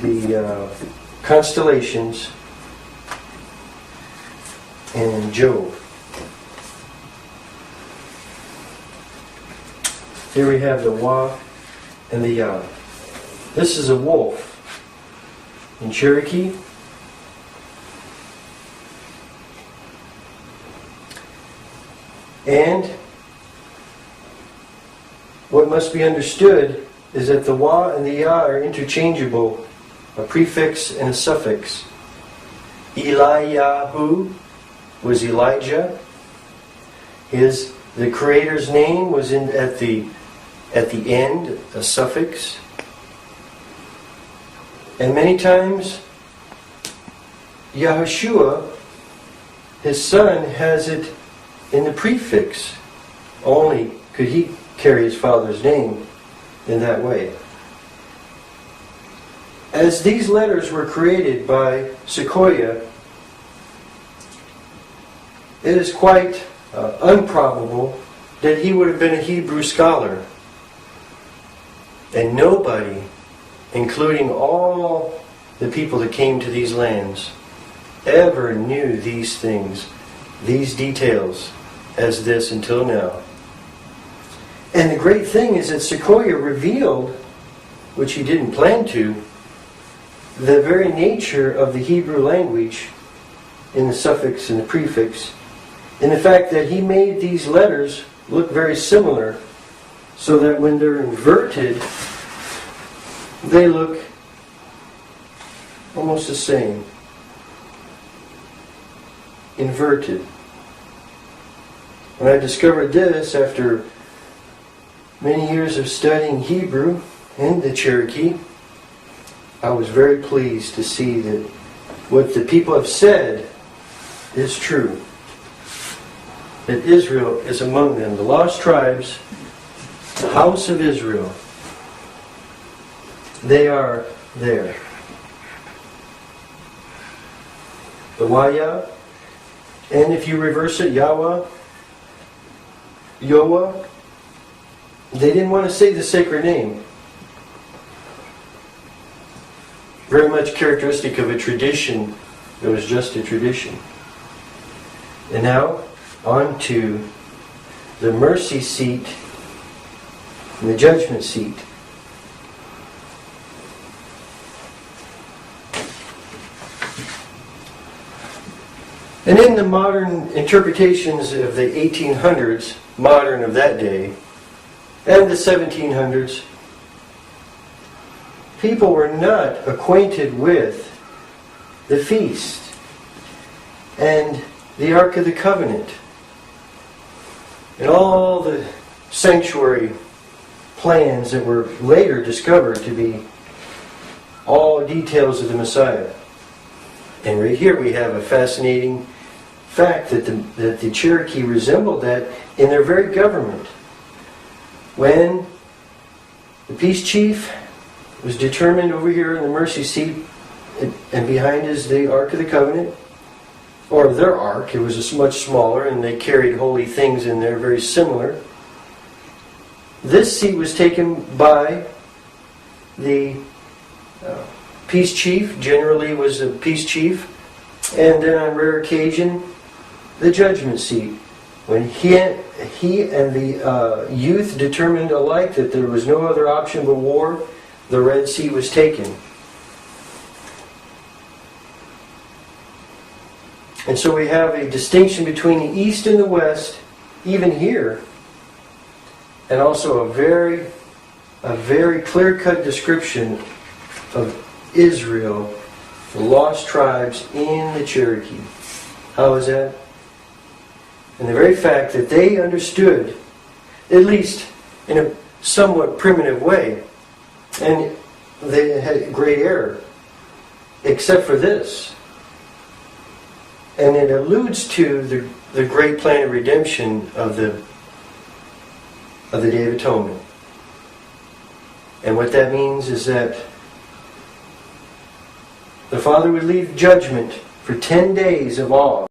the constellations, and Job. Here we have the Wa and the Ya. This is a wolf in Cherokee. And what must be understood is that the Wa and the Ya are interchangeable, a prefix and a suffix. Eliyahu was Elijah. The Creator's name was at the end, a suffix. And many times, Yahushua, his son, has it in the prefix. Only could he carry his father's name in that way. As these letters were created by Sequoyah, it is quite improbable that he would have been a Hebrew scholar. And nobody, including all the people that came to these lands, ever knew these things, these details, as this until now. And the great thing is that Sequoyah revealed, which he didn't plan to, the very nature of the Hebrew language in the suffix and the prefix, in the fact that he made these letters look very similar, so that when they're inverted, they look almost the same. Inverted. When I discovered this after many years of studying Hebrew in the Cherokee, I was very pleased to see that what the people have said is true. That Israel is among them, the lost tribes, the house of Israel. They are there. The Waya, and if you reverse it, Yahweh, Yoah, they didn't want to say the sacred name. Very much characteristic of a tradition that was just a tradition. And now, on to the mercy seat and the judgment seat. And in the modern interpretations of the 1800s, modern of that day, and the 1700s, people were not acquainted with the feast and the Ark of the Covenant and all the sanctuary plans that were later discovered to be all details of the Messiah. And right here we have a fascinating fact that the Cherokee resembled that in their very government. When the peace chief was determined over here in the mercy seat, and behind is the Ark of the Covenant, or their ark. It was much smaller, and they carried holy things in there, very similar. This seat was taken by the peace chief, generally was a peace chief, and then on rare occasion, the judgment seat. When he and the youth determined alike that there was no other option but war, the red seat was taken. And so we have a distinction between the East and the West, even here, and also a very clear-cut description of Israel, the lost tribes in the Cherokee. How is that? And the very fact that they understood, at least in a somewhat primitive way, and they had great error, except for this. And it alludes to the great plan of redemption of the Day of Atonement. And what that means is that the Father would leave judgment for 10 days of awe.